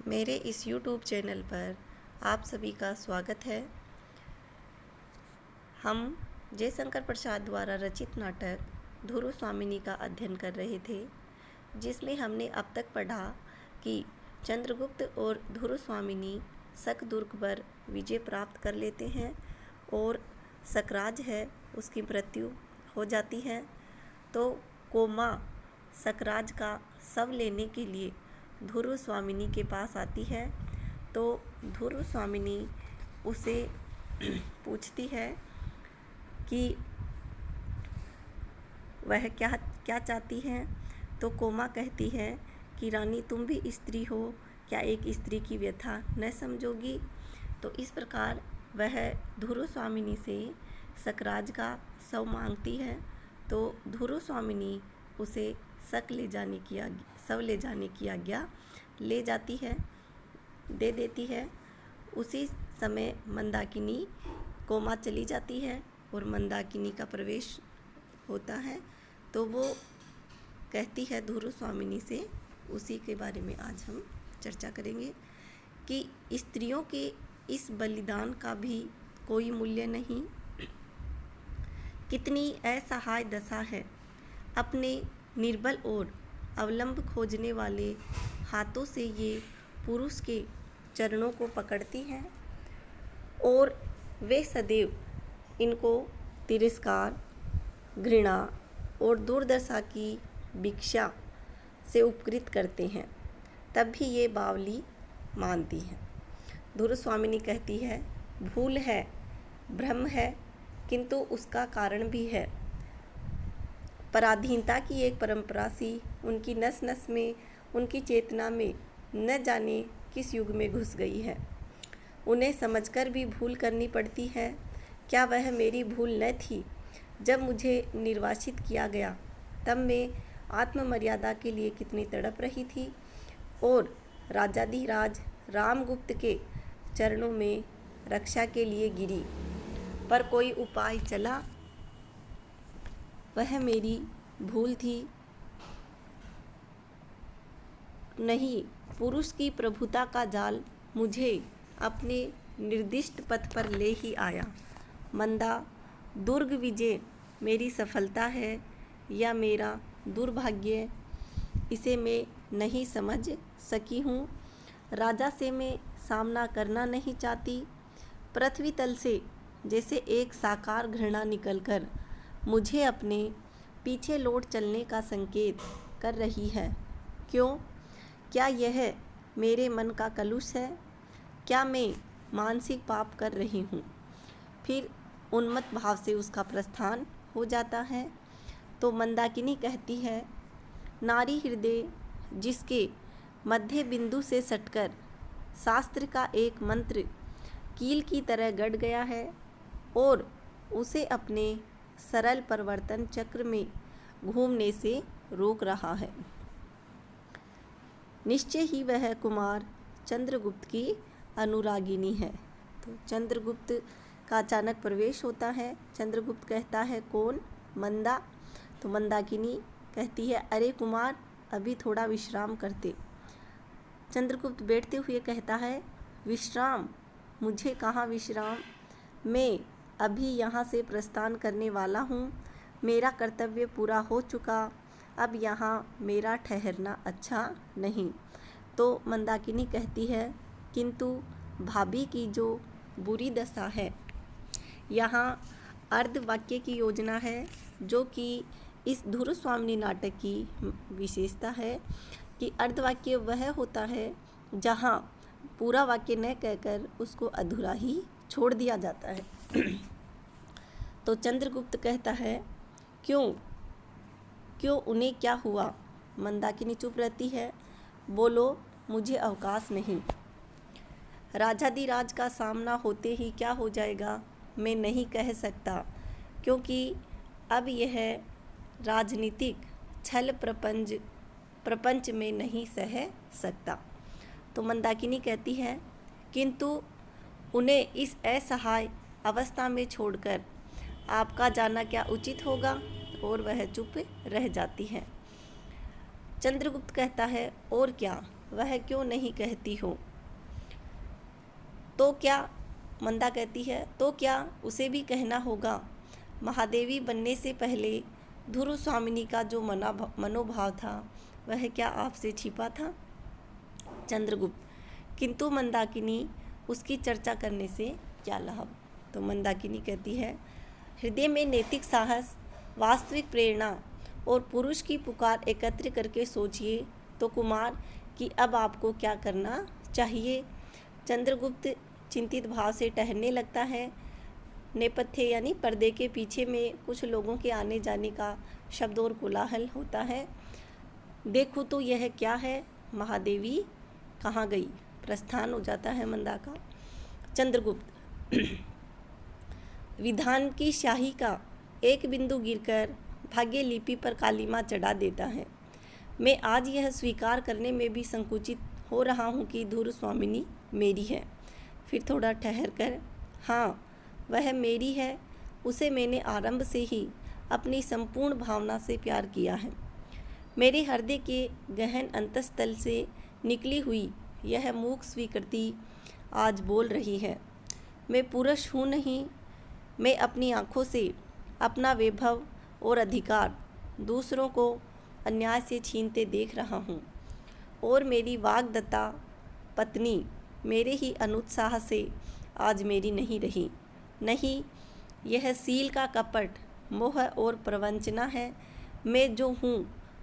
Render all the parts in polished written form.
मेरे इस YouTube channel पर आप सभी का स्वागत है। हम जयशंकर प्रसाद द्वारा रचित नाटक धुरु स्वामिनी का अध्ययन कर रहे थे, जिसमें हमने अब तक पढ़ा कि चंद्रगुप्त और धुरु स्वामिनी शकदुर्ग पर विजय प्राप्त कर लेते हैं और शकराज है उसकी मृत्यु हो जाती है। तो कोमा शकराज का शव लेने के लिए धुरु स्वामिनी के पास आती है। तो धुरु स्वामिनी उसे पूछती है कि वह क्या क्या चाहती है। तो कोमा कहती है कि रानी, तुम भी स्त्री हो, क्या एक स्त्री की व्यथा न समझोगी। तो इस प्रकार वह धुरु स्वामिनी से शकराज का शव मांगती है। तो धुरु स्वामिनी उसे शव ले जाने की आज्ञा ले जाती है, दे देती है। उसी समय मंदाकिनी कोमा चली जाती है और मंदाकिनी का प्रवेश होता है। तो वो कहती है धुरु स्वामिनी से, उसी के बारे में आज हम चर्चा करेंगे कि स्त्रियों के इस बलिदान का भी कोई मूल्य नहीं। कितनी असहाय दशा है। अपने निर्बल और अवलंब खोजने वाले हाथों से ये पुरुष के चरणों को पकड़ती हैं और वे सदैव इनको तिरस्कार, घृणा और दुर्दशा की भिक्षा से उपकृत करते हैं, तब भी ये बावली मानती हैं। धुरु स्वामिनी कहती है, भूल है, भ्रम है, किंतु उसका कारण भी है। पराधीनता की एक परंपरा सी उनकी नस नस में, उनकी चेतना में न जाने किस युग में घुस गई है। उन्हें समझकर भी भूल करनी पड़ती है। क्या वह मेरी भूल न थी? जब मुझे निर्वासित किया गया तब मैं आत्ममर्यादा के लिए कितनी तड़प रही थी और राजाधिराज रामगुप्त के चरणों में रक्षा के लिए गिरी, पर कोई उपाय चला। वह मेरी भूल थी नहीं, पुरुष की प्रभुता का जाल मुझे अपने निर्दिष्ट पथ पर ले ही आया। मंदा, दुर्ग विजय मेरी सफलता है या मेरा दुर्भाग्य, इसे मैं नहीं समझ सकी हूँ। राजा से मैं सामना करना नहीं चाहती। पृथ्वी तल से जैसे एक साकार घृणा निकलकर मुझे अपने पीछे लौट चलने का संकेत कर रही है। क्यों? क्या यह मेरे मन का कलुष है? क्या मैं मानसिक पाप कर रही हूँ? फिर उन्मत्त भाव से उसका प्रस्थान हो जाता है। तो मंदाकिनी कहती है, नारी हृदय जिसके मध्य बिंदु से सटकर शास्त्र का एक मंत्र कील की तरह गड़ गया है और उसे अपने सरल परिवर्तन चक्र में घूमने से रोक रहा है, निश्चय ही वह कुमार चंद्रगुप्त की अनुरागिनी है। तो चंद्रगुप्त का अचानक प्रवेश होता है। चंद्रगुप्त कहता है, कौन? मंदा। तो मंदाकिनी कहती है, अरे कुमार, अभी थोड़ा विश्राम करते। चंद्रगुप्त बैठते हुए कहता है, विश्राम? मुझे कहाँ विश्राम? मैं अभी यहाँ से प्रस्थान करने वाला हूँ। मेरा कर्तव्य पूरा हो चुका, अब यहाँ मेरा ठहरना अच्छा नहीं। तो मंदाकिनी कहती है, किंतु भाभी की जो बुरी दशा है, यहाँ अर्धवाक्य की योजना है, जो कि इस धुरु स्वामिनी नाटक की विशेषता है कि अर्धवाक्य वह होता है जहाँ पूरा वाक्य न कहकर उसको अधूरा ही छोड़ दिया जाता है। तो चंद्रगुप्त कहता है, क्यों क्यों, उन्हें क्या हुआ? मंदाकिनी चुप रहती है। बोलो, मुझे अवकाश नहीं। राजाधिराज का सामना होते ही क्या हो जाएगा मैं नहीं कह सकता, क्योंकि अब यह राजनीतिक छल प्रपंच में नहीं सह सकता। तो मंदाकिनी कहती है, किंतु उन्हें इस असहाय अवस्था में छोड़कर आपका जाना क्या उचित होगा? और वह चुप रह जाती है। चंद्रगुप्त कहता है, और क्या, वह क्यों नहीं कहती हो? तो क्या, मंदा कहती है, तो क्या उसे भी कहना होगा? महादेवी बनने से पहले ध्रुव स्वामिनी का जो मनोभाव था वह क्या आपसे छिपा था? चंद्रगुप्त, किंतु मंदाकिनी, उसकी चर्चा करने से क्या लाभ? तो मंदाकिनी कहती है, हृदय में नैतिक साहस, वास्तविक प्रेरणा और पुरुष की पुकार एकत्र करके सोचिए तो कुमार कि अब आपको क्या करना चाहिए। चंद्रगुप्त चिंतित भाव से टहलने लगता है। नेपथ्य यानी पर्दे के पीछे में कुछ लोगों के आने जाने का शब्द और कोलाहल होता है। देखो तो यह क्या है, महादेवी कहाँ गई? प्रस्थान हो जाता है मंदा का। चंद्रगुप्त, विधान की शाही का एक बिंदु गिरकर भाग्य लिपि पर कालीमा चढ़ा देता है। मैं आज यह स्वीकार करने में भी संकुचित हो रहा हूँ कि ध्रुव स्वामिनी मेरी है। फिर थोड़ा ठहर कर, हाँ वह मेरी है, उसे मैंने आरंभ से ही अपनी संपूर्ण भावना से प्यार किया है। मेरे हृदय के गहन अंतस्तल से निकली हुई यह मूक स्वीकृति आज बोल रही है। मैं पुरुष हूँ नहीं, मैं अपनी आँखों से अपना वैभव और अधिकार दूसरों को अन्याय से छीनते देख रहा हूँ और मेरी वाग्दत्ता पत्नी मेरे ही अनुत्साह से आज मेरी नहीं रही। नहीं, यह सील का कपट, मोह और प्रवंचना है। मैं जो हूँ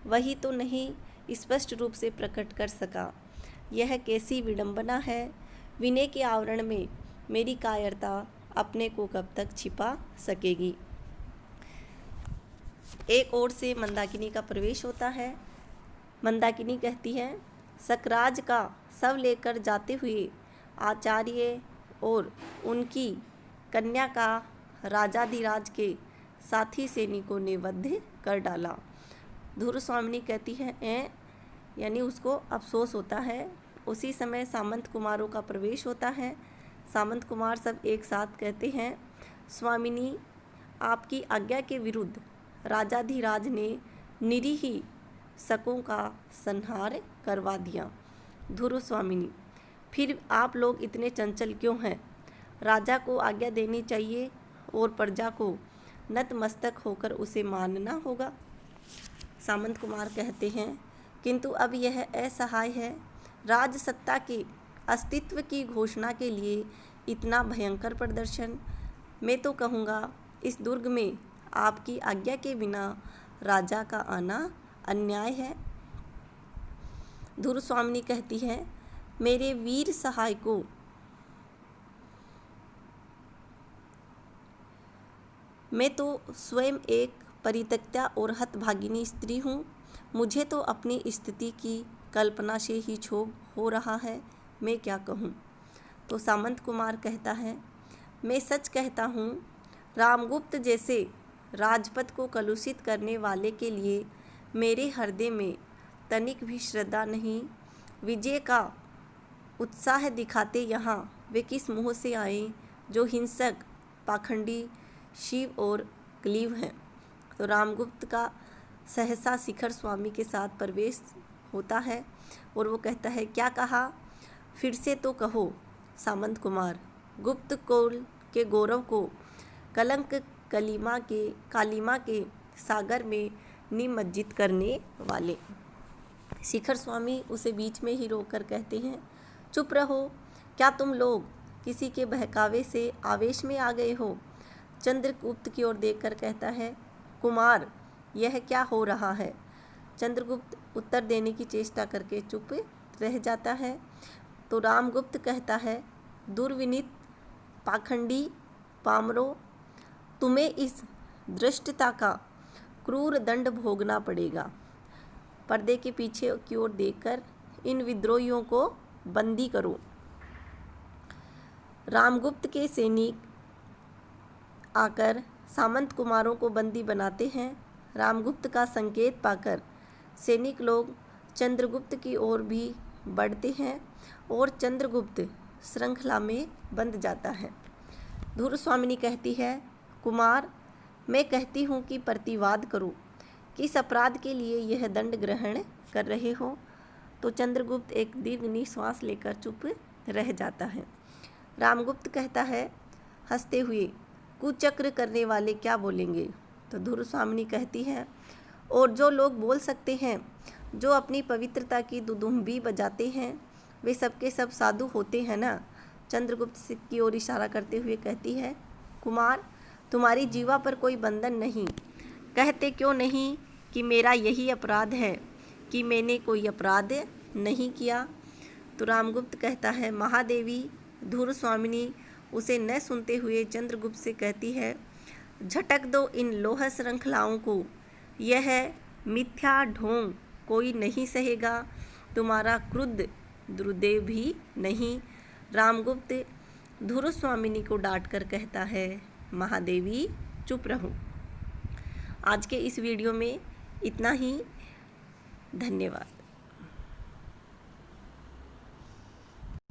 वही तो नहीं स्पष्ट रूप से प्रकट कर सका। यह कैसी विडंबना है। विनय के आवरण में मेरी कायरता अपने को कब तक छिपा सकेगी। एक ओर से मंदाकिनी का प्रवेश होता है। मंदाकिनी कहती है, सकराज का शव लेकर जाते हुए आचार्य और उनकी कन्या का राजाधिराज के साथी सैनिकों ने वध कर डाला। ध्रुव स्वामिनी कहती है यानी उसको अफसोस होता है। उसी समय सामंत कुमारों का प्रवेश होता है। सामंत कुमार सब एक साथ कहते हैं, स्वामिनी, आपकी आज्ञा के विरुद्ध राजाधिराज ने निरीह शकों का संहार करवा दिया। ध्रुव स्वामिनी, फिर आप लोग इतने चंचल क्यों हैं? राजा को आज्ञा देनी चाहिए और प्रजा को नतमस्तक होकर उसे मानना होगा। सामंत कुमार कहते हैं, किंतु अब यह असहाय है। राज सत्ता के अस्तित्व की घोषणा के लिए इतना भयंकर प्रदर्शन। मैं तो कहूँगा इस दुर्ग में आपकी आज्ञा के बिना राजा का आना अन्याय है। ध्रुव स्वामिनी कहती है, मेरे वीर सहायकों, मैं तो स्वयं एक परित्यक्ता और हतभागिनी स्त्री हूँ। मुझे तो अपनी स्थिति की कल्पना से ही क्षोभ हो रहा है। मैं क्या कहूँ? तो सामंत कुमार कहता है, मैं सच कहता हूँ, रामगुप्त जैसे राजपथ को कलुषित करने वाले के लिए मेरे हृदय में तनिक भी श्रद्धा नहीं। विजय का उत्साह दिखाते यहाँ वे किस मुँह से आए जो हिंसक, पाखंडी, शिव और क्लीव हैं। तो रामगुप्त का सहसा शिखर स्वामी के साथ प्रवेश होता है और वो कहता है, क्या कहा? फिर से तो कहो। सामंत कुमार, गुप्त कुल के गौरव को कलंक कालिमा के सागर में निमज्जित करने वाले। शिखर स्वामी उसे बीच में ही रोककर कहते हैं, चुप रहो, क्या तुम लोग किसी के बहकावे से आवेश में आ गए हो? चंद्रगुप्त की ओर देखकर कहता है, कुमार, यह क्या हो रहा है? चंद्रगुप्त उत्तर देने की चेष्टा करके चुप रह जाता है। तो रामगुप्त कहता है, दुर्विनीत, पाखंडी, पामरों, तुम्हें इस धृष्टता का क्रूर दंड भोगना पड़ेगा। पर्दे के पीछे की ओर देखकर इन विद्रोहियों को बंदी करो। रामगुप्त के सैनिक आकर सामंत कुमारों को बंदी बनाते हैं। रामगुप्त का संकेत पाकर सैनिक लोग चंद्रगुप्त की ओर भी बढ़ते हैं और चंद्रगुप्त श्रृंखला में बंध जाता है। ध्रुव स्वामिनी कहती है, कुमार, मैं कहती हूँ कि प्रतिवाद करो। किस अपराध के लिए यह दंड ग्रहण कर रहे हो? तो चंद्रगुप्त एक दीर्घ निश्वास लेकर चुप रह जाता है। रामगुप्त कहता है हंसते हुए, कुचक्र करने वाले क्या बोलेंगे? तो धुर स्वामिनी कहती है, और जो लोग बोल सकते हैं, जो अपनी पवित्रता की दुदुम्बी बजाते हैं, वे सबके सब साधु होते हैं ना। चंद्रगुप्त की ओर इशारा करते हुए कहती है, कुमार तुम्हारी जीवा पर कोई बंधन नहीं, कहते क्यों नहीं कि मेरा यही अपराध है कि मैंने कोई अपराध नहीं किया। तो रामगुप्त कहता है, महादेवी। धुर स्वामिनी उसे न सुनते हुए चंद्रगुप्त से कहती है, झटक दो इन लोह श्रृंखलाओं को, यह मिथ्या ढोंग कोई नहीं सहेगा, तुम्हारा क्रुद्ध द्रुदेव भी नहीं। रामगुप्त धुर स्वामिनी को डांट कर कहता है, महादेवी चुप रहो। आज के इस वीडियो में इतना ही। धन्यवाद।